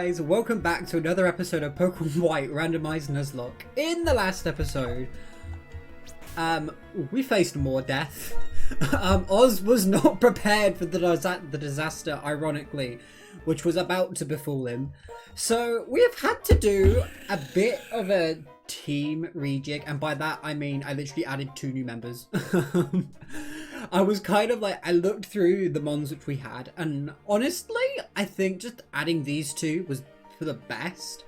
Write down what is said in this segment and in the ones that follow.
guys, welcome back to another episode of Pokemon White Randomised Nuzlocke. In the last episode, we faced more death. Oz was not prepared for the disaster, ironically, which was about to befall him. So we have had to do a bit of a team rejig, and by that I mean I literally added 2 new members. I was kind of like, I looked through the mons which we had, and honestly, I think just adding these 2 was for the best.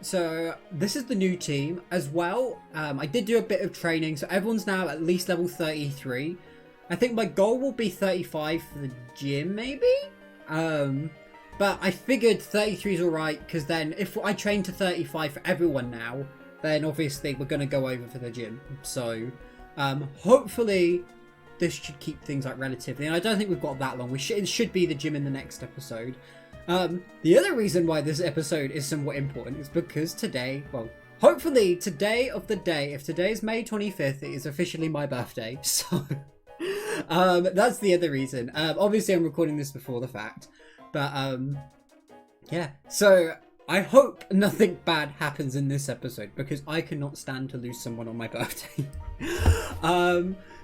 So this is the new team as well. I did do a bit of training, so everyone's now at least level 33. I think my goal will be 35 for the gym, maybe? But I figured 33 is alright, because then if I train to 35 for everyone now, then obviously we're going to go over for the gym. So, hopefully this should keep things like relatively, and I don't think we've got that long. It should be the gym in the next episode. The other reason why this episode is somewhat important is because today, well, hopefully today of the day, if today is May 25th, it is officially my birthday. So, that's the other reason. Obviously I'm recording this before the fact, but, yeah. So, I hope nothing bad happens in this episode, because I cannot stand to lose someone on my birthday.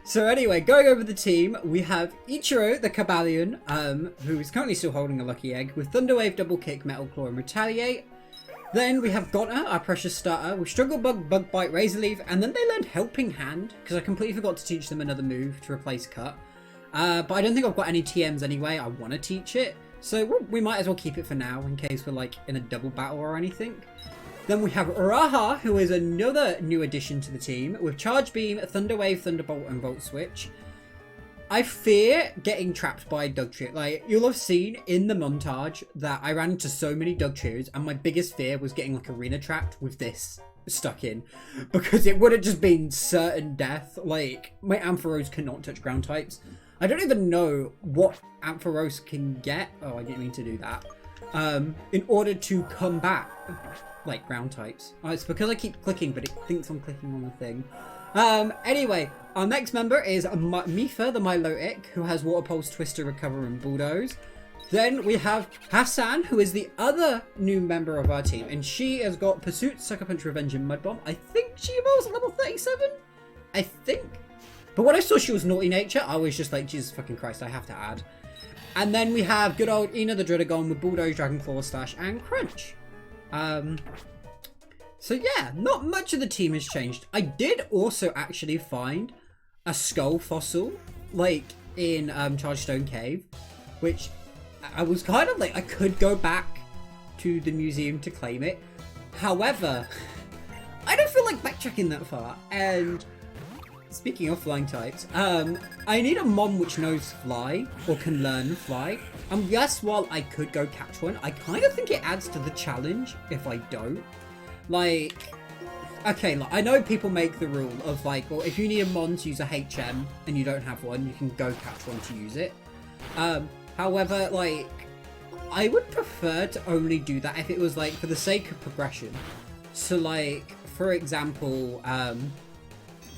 So anyway, going over the team, we have Ichiro, the Cabalion, who is currently still holding a lucky egg, with Thunder Wave, Double Kick, Metal Claw, and Retaliate. Then we have Gonta, our precious starter, with Struggle Bug, Bug Bite, Razor Leaf, and then they learned Helping Hand, because I completely forgot to teach them another move to replace Cut. But I don't think I've got any TMs anyway, I want to teach it. So we might as well keep it for now, in case we're like in a double battle or anything. Then we have Raha, who is another new addition to the team, with Charge Beam, Thunder Wave, Thunderbolt, and Volt Switch. I fear getting trapped by a Dugtrio. Like, you'll have seen in the montage that I ran into so many Dugtrios, and my biggest fear was getting like arena trapped with this stuck in, because it would have just been certain death. Like, my Ampharos cannot touch ground types. I don't even know what Ampharos can get. Oh, I didn't mean to do that. In order to combat like ground types. Oh, it's because I keep clicking, but it thinks I'm clicking on the thing. Anyway, our next member is Mifa, the Milotic, who has Water Pulse, Twister, Recover, and Bulldoze. Then we have Hassan, who is the other new member of our team, and she has got Pursuit, Sucker Punch, Revenge, and Mud Bomb. I think she evolves at level 37? I think. But when I saw she was Naughty Nature, I was just like, Jesus fucking Christ, I have to add. And then we have good old Ina the Dredagon with Bulldoze, Dragon Claw, Slash, and Crunch. So yeah, not much of the team has changed. I did also actually find a skull fossil, like in Chargestone Cave, which I was kind of like, I could go back to the museum to claim it. However, I don't feel like backtracking that far. And speaking of flying types, I need a mom which knows fly or can learn fly. And yes, while I could go catch one, I kind of think it adds to the challenge if I don't. Like, okay, like, I know people make the rule of like, well, if you need a mon to use a HM and you don't have one, you can go catch one to use it. However, like, I would prefer to only do that if it was like for the sake of progression. So like, for example,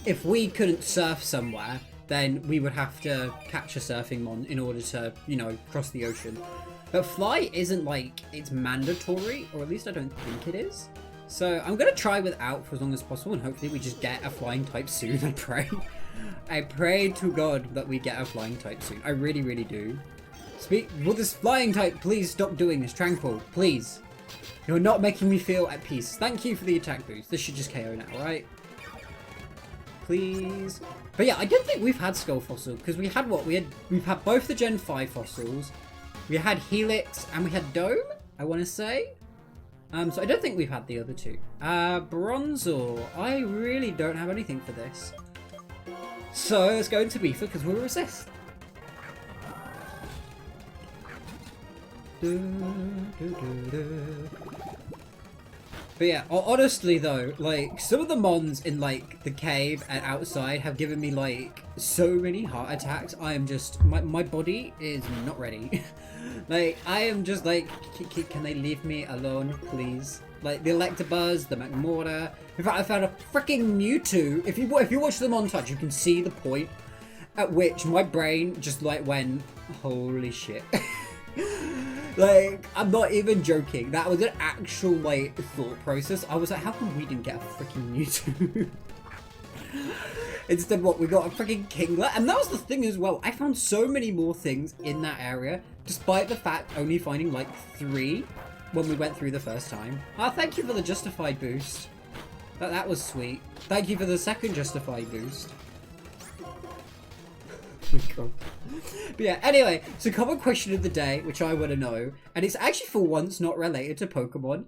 if we couldn't surf somewhere, then we would have to catch a surfing mon in order to, you know, cross the ocean. But fly isn't like, it's mandatory, or at least I don't think it is. So I'm going to try without for as long as possible, and hopefully we just get a flying type soon, I pray. I pray to God that we get a flying type soon. I really, really do. Will this flying type please stop doing this? Tranquil, please. You're not making me feel at peace. Thank you for the attack boost. This should just KO now, right? Please. But yeah, I don't think we've had Skull Fossil, because we had what? We've had both the Gen 5 fossils. We had Helix and we had Dome, I want to say. So I don't think we've had the other 2. Bronzor. I really don't have anything for this. So let's go into Mifa, because we'll resist. But yeah, honestly though, like, some of the mons in like the cave and outside have given me like so many heart attacks. I am just, my body is not ready. Like, I am just like, can they leave me alone, please? Like, the Electabuzz, the Magmortar. In fact, I found a freaking Mewtwo. If you watch the montage, you can see the point at which my brain just like went, holy shit. Like, I'm not even joking. That was an actual, like, thought process. I was like, how come we didn't get a freaking Mewtwo? Instead, what, we got a freaking Kingler? And that was the thing as well. I found so many more things in that area, despite the fact only finding, like, 3 when we went through the first time. Ah, thank you for the Justified boost. That was sweet. Thank you for the second Justified boost. But yeah, anyway, so common question of the day, which I want to know, and it's actually for once not related to Pokemon.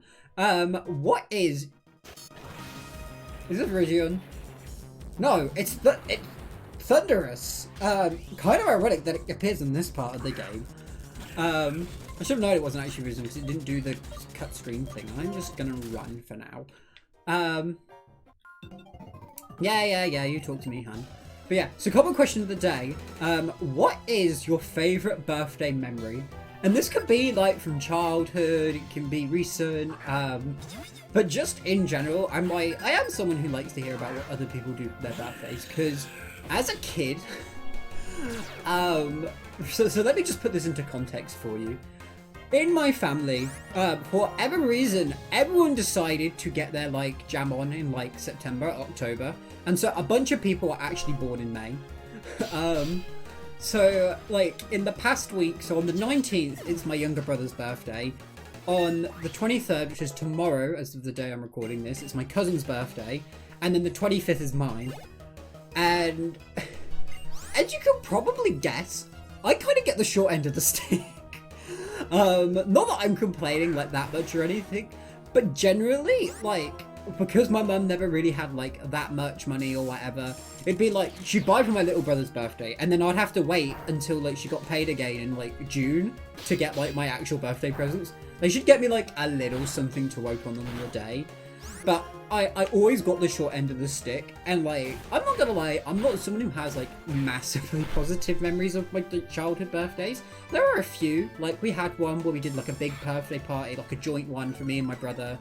What is it Viridian? No, it's Thunderous. Kind of ironic that it appears in this part of the game. I should have known it wasn't actually Viridian because it didn't do the cut screen thing. I'm just gonna run for now. Yeah, you talk to me, hun. But yeah, so common question of the day, what is your favourite birthday memory? And this could be like from childhood, it can be recent, but just in general, I am someone who likes to hear about what other people do for their birthdays, because as a kid, so let me just put this into context for you. In my family, for whatever reason, everyone decided to get their like jam on in like September, October, and so a bunch of people are actually born in May. So like in the past week, so on the 19th, it's my younger brother's birthday. On the 23rd, which is tomorrow, as of the day I'm recording this, it's my cousin's birthday, and then the 25th is mine. And as you can probably guess, I kind of get the short end of the stick. Not that I'm complaining like that much or anything, but generally, like, because my mum never really had like that much money or whatever, it'd be like she'd buy for my little brother's birthday, and then I'd have to wait until like she got paid again in like June to get like my actual birthday presents. They should get me like a little something to open on the day, but I always got the short end of the stick. And like, I'm not gonna lie, I'm not someone who has like massively positive memories of my childhood birthdays. There are a few, like we had one where we did like a big birthday party, like a joint one for me and my brother,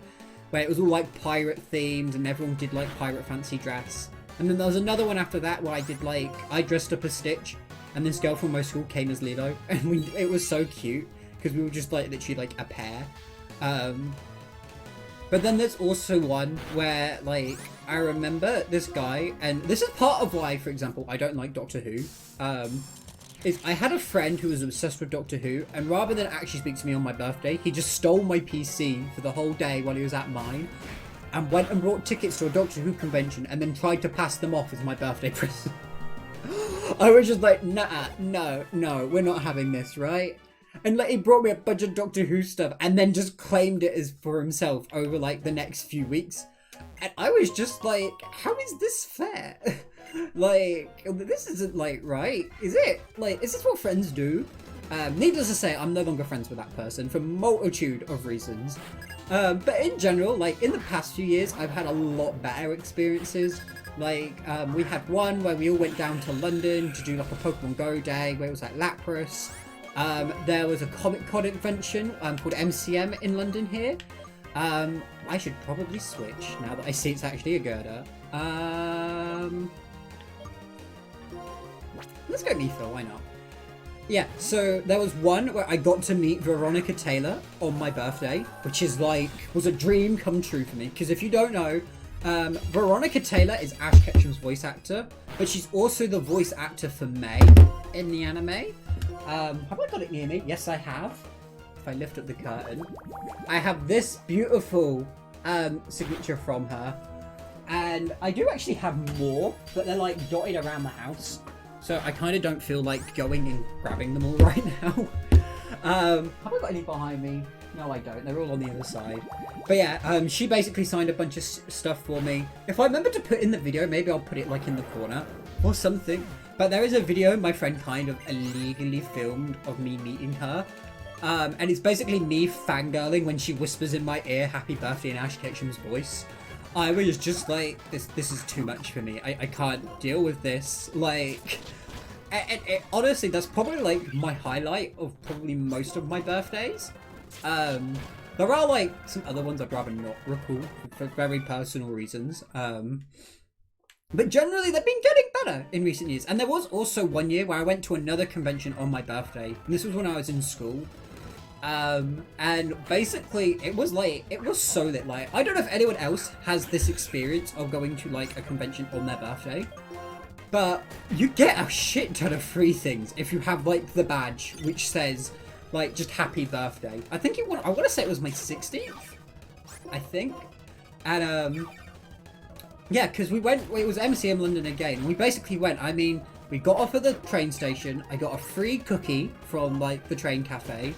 where it was all like pirate themed and everyone did like pirate fancy dress. And then there was another one after that where I dressed up as Stitch, and this girl from my school came as Lilo, and it was so cute because we were just like literally like a pair. But then there's also one where, like, I remember this guy, and this is part of why, for example, I don't like Doctor Who, is I had a friend who was obsessed with Doctor Who, and rather than actually speak to me on my birthday, he just stole my PC for the whole day while he was at mine, and went and brought tickets to a Doctor Who convention, and then tried to pass them off as my birthday present. I was just like, nah, no, we're not having this, right? And like, he brought me a bunch of Doctor Who stuff and then just claimed it as for himself over like the next few weeks. And I was just like, how is this fair? Like, this isn't like right, is it? Like, is this what friends do? Needless to say, I'm no longer friends with that person for a multitude of reasons. But in general, like in the past few years, I've had a lot better experiences. Like, we had one where we all went down to London to do like a Pokemon Go day where it was like Lapras. There was a Comic Con convention called MCM in London here. I should probably switch now that I see it's actually a girder. Let's go Mifa, why not? Yeah, so there was one where I got to meet Veronica Taylor on my birthday, which is like, was a dream come true for me. Because if you don't know, Veronica Taylor is Ash Ketchum's voice actor, but she's also the voice actor for May in the anime. Have I got it near me? Yes, I have. If I lift up the curtain, I have this beautiful signature from her, and I do actually have more, but they're like dotted around the house, so I kind of don't feel like going and grabbing them all right now. Have I got any behind me? No, I don't. They're all on the other side. But yeah, she basically signed a bunch of stuff for me. If I remember to put in the video, maybe I'll put it like in the corner or something. But there is a video my friend kind of illegally filmed of me meeting her. And it's basically me fangirling when she whispers in my ear, "Happy birthday" in Ash Ketchum's voice. I was just like, this is too much for me. I can't deal with this. Like, honestly, that's probably like my highlight of probably most of my birthdays. There are like some other ones I'd rather not recall for very personal reasons. But generally, they've been getting better in recent years. And there was also one year where I went to another convention on my birthday. And this was when I was in school. And basically it was so lit. Like, I don't know if anyone else has this experience of going to like a convention on their birthday, but you get a shit ton of free things if you have like the badge which says like just happy birthday. I think I want to say it was my 16th, I think. And yeah, because we went, it was MCM London again, and we basically went, I mean, we got off at the train station, I got a free cookie from like the train cafe,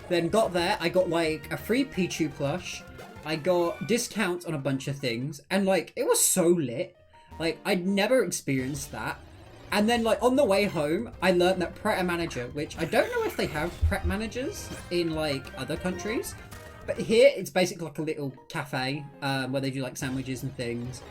then got there, I got like a free Pichu plush, I got discounts on a bunch of things, and like it was so lit. Like, I'd never experienced that. And then like on the way home, I learned that Pret a Manager, which I don't know if they have Pret managers in like other countries, but here it's basically like a little cafe where they do like sandwiches and things.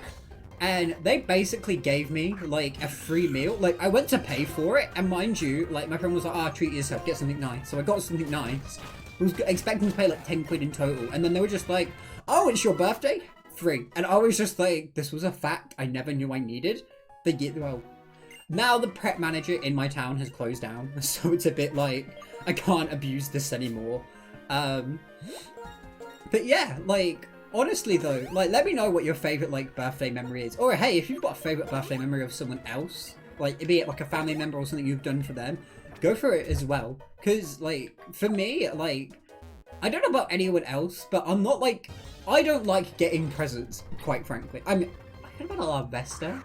And they basically gave me like a free meal. Like, I went to pay for it, and mind you, like my friend was like, "Ah, treat yourself, get something nice." So I got something nice. I was expecting to pay like 10 quid in total, and then they were just like, "Oh, it's your birthday? Free." And I was just like, this was a fact I never knew I needed. Well, now the Pret manager in my town has closed down, so it's a bit like I can't abuse this anymore. But yeah, like, honestly though, like, let me know what your favorite like birthday memory is, or hey, if you've got a favorite birthday memory of someone else, like be it like a family member or something you've done for them, go for it as well. Because like for me, like, I don't know about anyone else, but I'm not like, I don't like getting presents, quite frankly. I heard about a Vesta.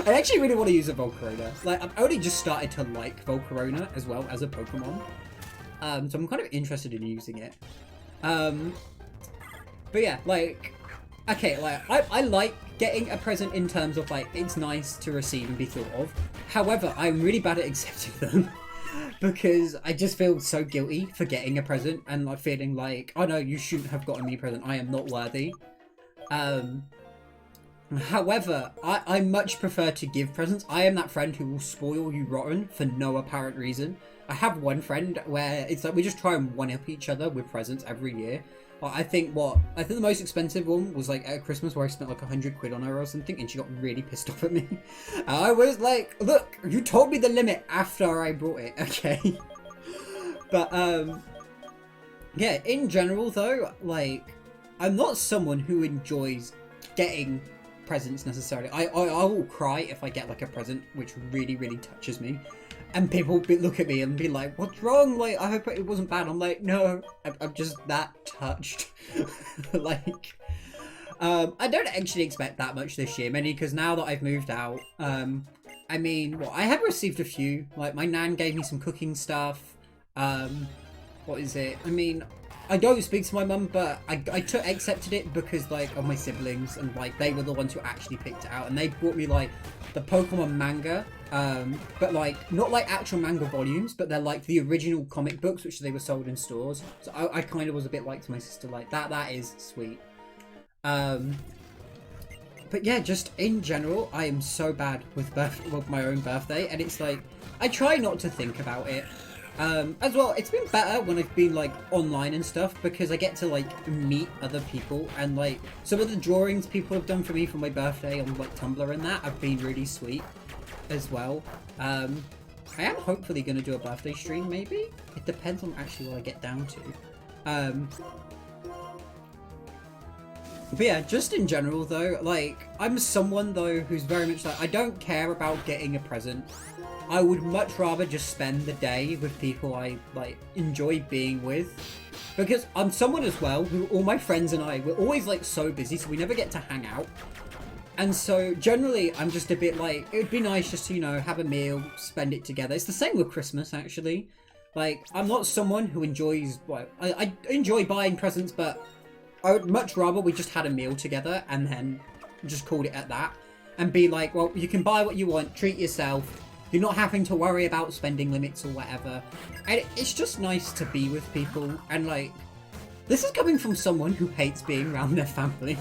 I actually really want to use a Volcarona. Like, I've only just started to like Volcarona as well as a Pokemon, so I'm kind of interested in using it. But yeah, like, okay, like, I like getting a present in terms of, like, it's nice to receive and be thought of. However, I'm really bad at accepting them because I just feel so guilty for getting a present and, like, feeling like, oh no, you shouldn't have gotten me a present. I am not worthy. However, I much prefer to give presents. I am that friend who will spoil you rotten for no apparent reason. I have one friend where it's like we just try and one-up each other with presents every year. I think the most expensive one was like at Christmas where I spent like 100 quid on her or something, and she got really pissed off at me. I was like, look, you told me the limit after I brought it, okay? But yeah, in general though, like, I'm not someone who enjoys getting presents necessarily. I will cry if I get like a present which really, really touches me. And people look at me and be like, what's wrong? Like, I hope it wasn't bad. I'm like, no, I'm just that touched. Like, I don't actually expect that much this year, mainly because now that I've moved out, I mean, well, I have received a few. Like, my nan gave me some cooking stuff. What is it? I mean, I don't speak to my mum, but I accepted it because, like, of my siblings, and, like, they were the ones who actually picked it out, and they brought me, like, the Pokemon manga, but like not like actual manga volumes, but they're like the original comic books which they were sold in stores. So I kind of was a bit like to my sister, like that is sweet. But yeah, just in general, I am so bad with my own birthday, and it's like I try not to think about it. As well, it's been better when I've been like online and stuff, because I get to like meet other people, and like some of the drawings people have done for me for my birthday on like Tumblr and that have been really sweet as well. I am hopefully going to do a birthday stream, maybe. It depends on actually what I get down to. But yeah, just in general though, like, I'm someone though who's very much like, I don't care about getting a present. I would much rather just spend the day with people I like enjoy being with, because I'm someone as well who all my friends and I, we're always like so busy, so we never get to hang out. And so generally I'm just a bit like, it would be nice just to, you know, have a meal, spend it together. It's the same with Christmas actually. Like, I'm not someone who enjoys, well, I enjoy buying presents, but I would much rather we just had a meal together and then just called it at that, and be like, well, you can buy what you want, treat yourself. You're not having to worry about spending limits or whatever. And it's just nice to be with people. And like, this is coming from someone who hates being around their family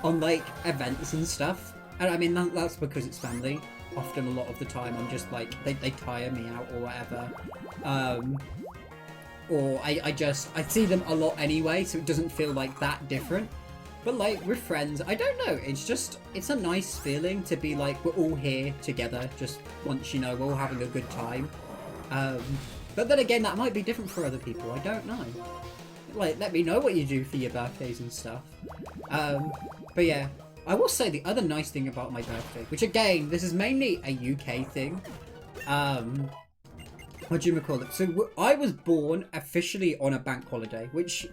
on like events and stuff. And I mean, that's because it's family. Often a lot of the time I'm just like, they tire me out or whatever. Or I see them a lot anyway, so it doesn't feel like that different. But like with friends, I don't know, it's a nice feeling to be like, we're all here together, just once, you know, we're all having a good time. But then again, that might be different for other people. I don't know. Like, let me know what you do for your birthdays and stuff. But yeah, I will say the other nice thing about my birthday, which again, this is mainly a UK thing. What do you call it? So I was born officially on a bank holiday, which,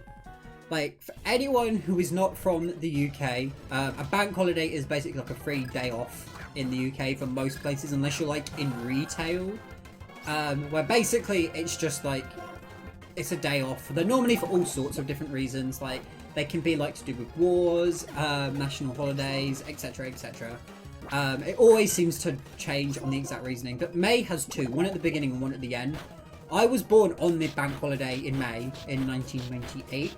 like, for anyone who is not from the UK, a bank holiday is basically like a free day off in the UK for most places, unless you're like in retail, where basically it's just like, it's a day off. They're normally for all sorts of different reasons, like they can be like to do with wars, national holidays, etc, etc. It always seems to change on the exact reasoning, but May has two, one at the beginning and one at the end. I was born on the bank holiday in May in 1998.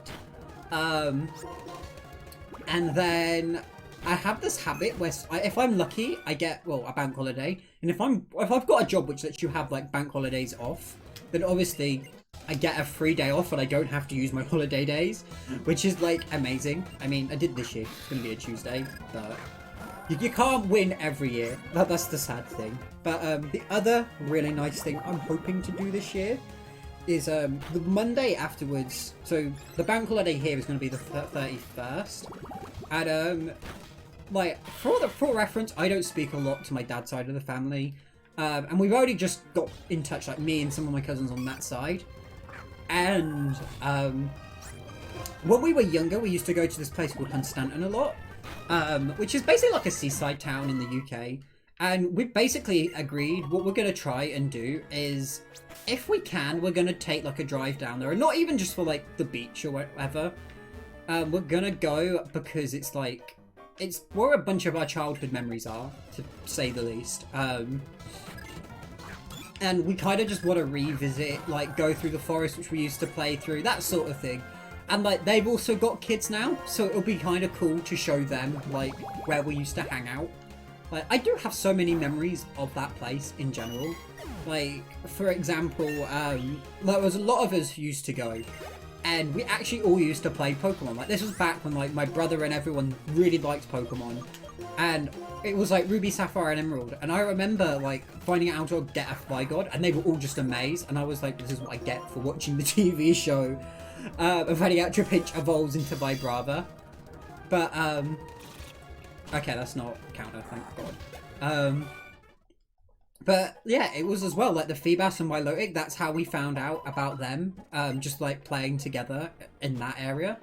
And then I have this habit where if I'm lucky, I get, well, a bank holiday. And if I've got a job which lets you have like bank holidays off, then obviously I get a free day off and I don't have to use my holiday days, which is like amazing. I mean, I did this year. It's going to be a Tuesday, but you can't win every year. That's the sad thing. But the other really nice thing I'm hoping to do this year is the Monday afterwards. So the bank holiday here is going to be the 31st. And like for reference, I don't speak a lot to my dad's side of the family. And we've already just got in touch, like me and some of my cousins on that side. And when we were younger, we used to go to this place called Hunstanton a lot. Which is basically like a seaside town in the UK. And we've basically agreed what we're going to try and do is, if we can, we're going to take like a drive down there. And not even just for like the beach or whatever. We're going to go because it's like, it's where a bunch of our childhood memories are, to say the least. And we kind of just want to revisit, like go through the forest which we used to play through, that sort of thing. And like they've also got kids now, so it'll be kind of cool to show them like where we used to hang out. Like I do have so many memories of that place in general. Like for example, there was a lot of us who used to go, and we actually all used to play Pokemon. Like this was back when like my brother and everyone really liked Pokemon, and it was like Ruby, Sapphire, and Emerald. And I remember like finding out how to get a Fly-God, and they were all just amazed. And I was like, this is what I get for watching the TV show. Of finding out Trapinch evolves into Vibrava. But, okay, that's not counter, thank God. But, yeah, it was as well, like, the Feebas and Milotic, that's how we found out about them, just, like, playing together in that area.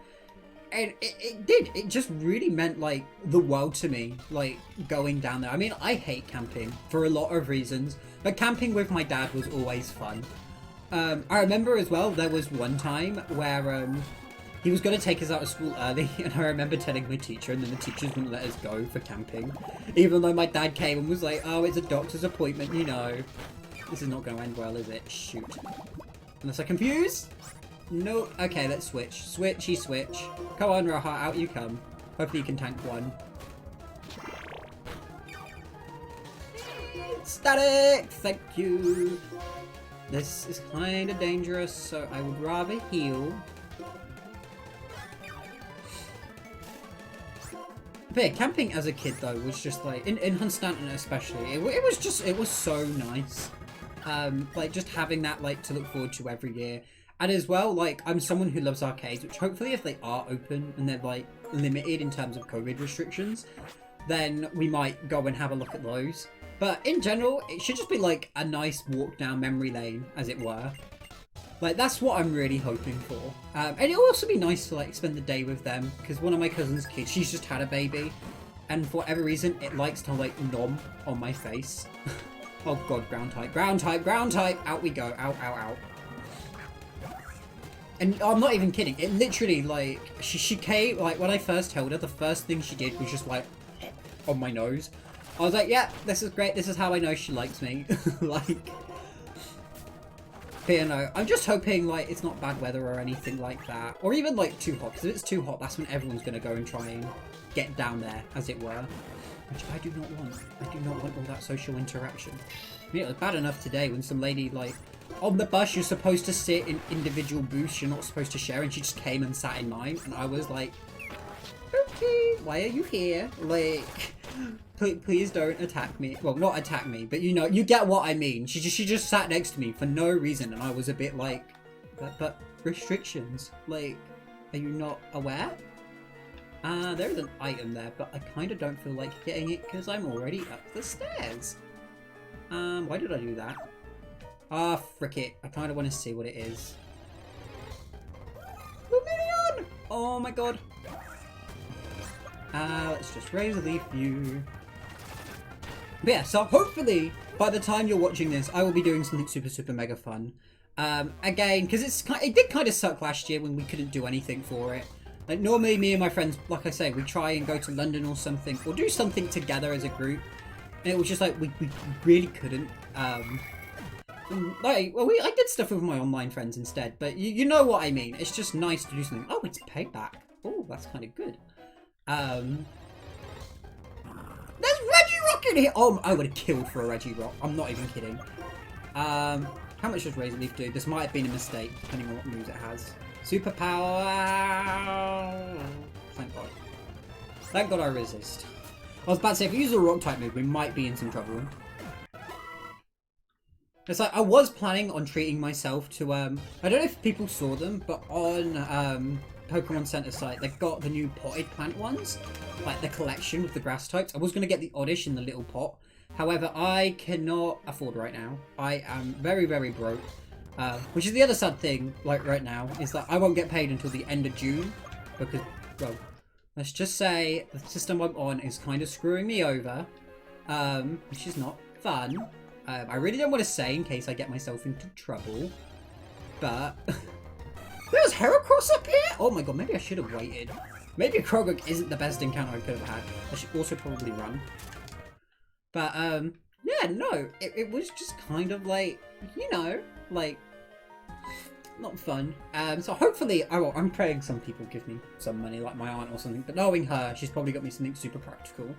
And it just really meant, like, the world to me, like, going down there. I mean, I hate camping for a lot of reasons, but camping with my dad was always fun. I remember as well, there was one time where he was going to take us out of school early, and I remember telling my teacher, and then the teachers wouldn't let us go for camping. Even though my dad came and was like, oh, it's a doctor's appointment, you know. This is not going to end well, is it? Shoot. Unless I confuse? No. Okay, let's switch. Switchy switch. Come on, Raha, out you come. Hopefully you can tank one. Static! Thank you. This is kind of dangerous, so I would rather heal. But yeah, camping as a kid though was just like, in Hunstanton especially, it was so nice. Like just having that like to look forward to every year. And as well, like I'm someone who loves arcades, which hopefully if they are open and they're like limited in terms of COVID restrictions, then we might go and have a look at those. But in general, it should just be like a nice walk down memory lane, as it were. Like, that's what I'm really hoping for. And it'll also be nice to like spend the day with them, because one of my cousin's kids, she's just had a baby. And for whatever reason, it likes to like nom on my face. Oh god, ground type, ground type, ground type! Out we go, out, out, out. And I'm not even kidding, it literally like, she came, like when I first held her, the first thing she did was just like, on my nose. I was like, yeah, this is great. This is how I know she likes me. Like, but you know, I'm just hoping like it's not bad weather or anything like that, or even like too hot. Because if it's too hot, that's when everyone's gonna go and try and get down there, as it were, which I do not want. I do not want all that social interaction. I mean, it was bad enough today when some lady like on the bus, you're supposed to sit in individual booths. You're not supposed to share, and she just came and sat in mine, and I was like, okay, why are you here? Like. please don't attack me. Well, not attack me, but you know, you get what I mean. She just sat next to me for no reason, and I was a bit like, but restrictions. Like, are you not aware? There is an item there, but I kind of don't feel like getting it because I'm already up the stairs. Why did I do that? Ah, frick it. I kind of want to see what it is. Luminion! Oh my god. Let's just raise a leaf view. But yeah, so hopefully by the time you're watching this, I will be doing something super mega fun. Again, because it did kind of suck last year when we couldn't do anything for it. Like, normally me and my friends, like I say, we try and go to London or something, or do something together as a group. And it was just like, we really couldn't. Like, well, I did stuff with my online friends instead, but you know what I mean. It's just nice to do something. Oh, it's payback. Oh, that's kind of good. There's Regirock in here! Oh, I would have killed for a Regirock. I'm not even kidding. How much does Razor Leaf do? This might have been a mistake, depending on what moves it has. Superpower! Thank God. Thank God I resist. I was about to say, if we use a rock type move, we might be in some trouble. It's like, I was planning on treating myself to, I don't know if people saw them, but on, Pokemon Center site, they've got the new potted plant ones. Like, the collection with the grass types. I was going to get the Oddish in the little pot. However, I cannot afford right now. I am very broke. Which is the other sad thing, like, right now, is that I won't get paid until the end of June. Because, well, let's just say the system I'm on is kind of screwing me over. Which is not fun. I really don't want to say in case I get myself into trouble. But... There's Heracross up here? Oh my god, maybe I should have waited. Maybe Krogok isn't the best encounter I could have had. I should also probably run. But, yeah, no. It was just kind of like, you know, like, not fun. So hopefully, I'm praying some people give me some money, like my aunt or something. But knowing her, she's probably got me something super practical.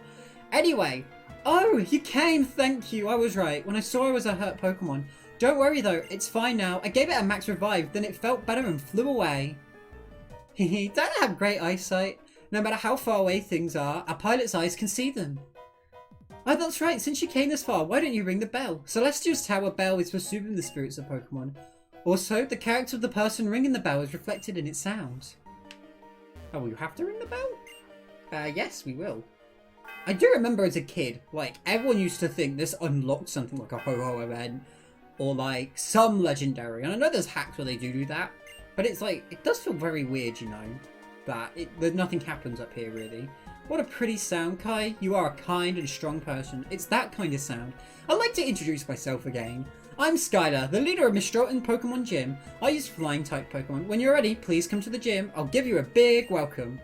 Anyway. Oh, you came! Thank you. I was right. When I saw I was a hurt Pokemon. Don't worry though, it's fine now. I gave it a max revive, then it felt better and flew away. Hehe, don't I have great eyesight? No matter how far away things are, a pilot's eyes can see them. Oh, that's right, since you came this far, why don't you ring the bell? Celestial's Tower bell is for soothing the spirits of Pokemon. Also, the character of the person ringing the bell is reflected in its sound. Oh, will you have to ring the bell? Yes, we will. I do remember as a kid, like, everyone used to think this unlocked something like a ho-ho event. Or like some legendary, and I know there's hacks where they do that, but it's like, it does feel very weird, you know, that nothing happens up here really. What a pretty sound, Kai. You are a kind and strong person. It's that kind of sound. I'd like to introduce myself again. I'm Skylar, the leader of Mistroughton Pokemon Gym. I use flying type Pokemon. When you're ready, please come to the gym. I'll give you a big welcome.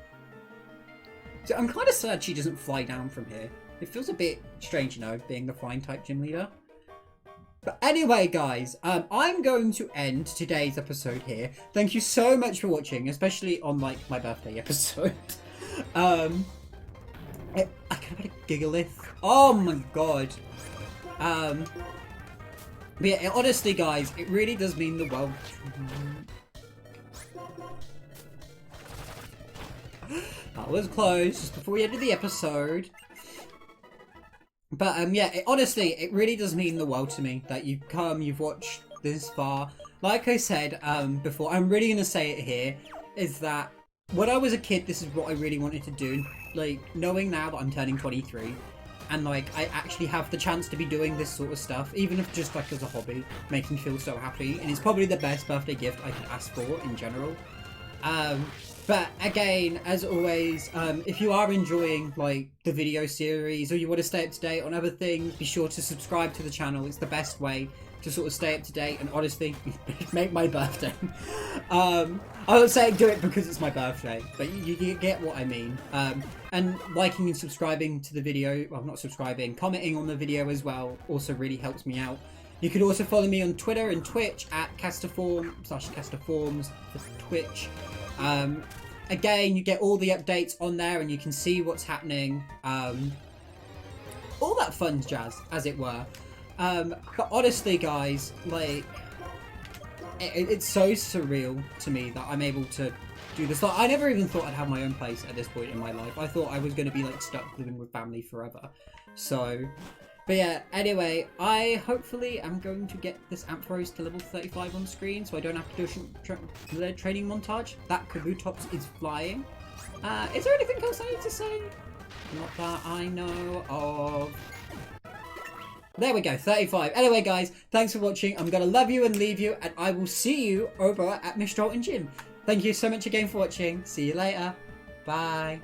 So I'm kind of sad she doesn't fly down from here. It feels a bit strange, you know, being the flying type gym leader. But anyway, guys, I'm going to end today's episode here. Thank you so much for watching, especially on, like, my birthday episode. I could have had a Gigalith. Oh my god. But yeah, honestly, guys, it really does mean the world. That was close, just before we ended the episode. But, yeah, honestly, it really does mean the world to me that you've watched this far. Like I said, before, I'm really gonna say it here, is that when I was a kid, this is what I really wanted to do. Like, knowing now that I'm turning 23, and, like, I actually have the chance to be doing this sort of stuff, even if just, like, as a hobby, makes me feel so happy, and it's probably the best birthday gift I could ask for, in general. But again, as always, if you are enjoying like the video series or you want to stay up to date on other things, be sure to subscribe to the channel. It's the best way to sort of stay up to date and honestly make my birthday. I would say do it because it's my birthday, but you get what I mean. And liking and subscribing to the video, well, not subscribing, commenting on the video as well also really helps me out. You can also follow me on Twitter and Twitch at casterforms for Twitch. Again, you get all the updates on there and you can see what's happening. All that fun jazz, as it were. But honestly, guys, like, it's so surreal to me that I'm able to do this. Like, I never even thought I'd have my own place at this point in my life. I thought I was going to be like stuck living with family forever. So, but yeah, anyway, I hopefully am going to get this Ampharos to level 35 on screen so I don't have to do a training montage. That Kabutops is flying. Is there anything else I need to say? Not that I know of. There we go, 35. Anyway, guys, thanks for watching. I'm going to love you and leave you, and I will see you over at Mistral and Gym. Thank you so much again for watching. See you later. Bye.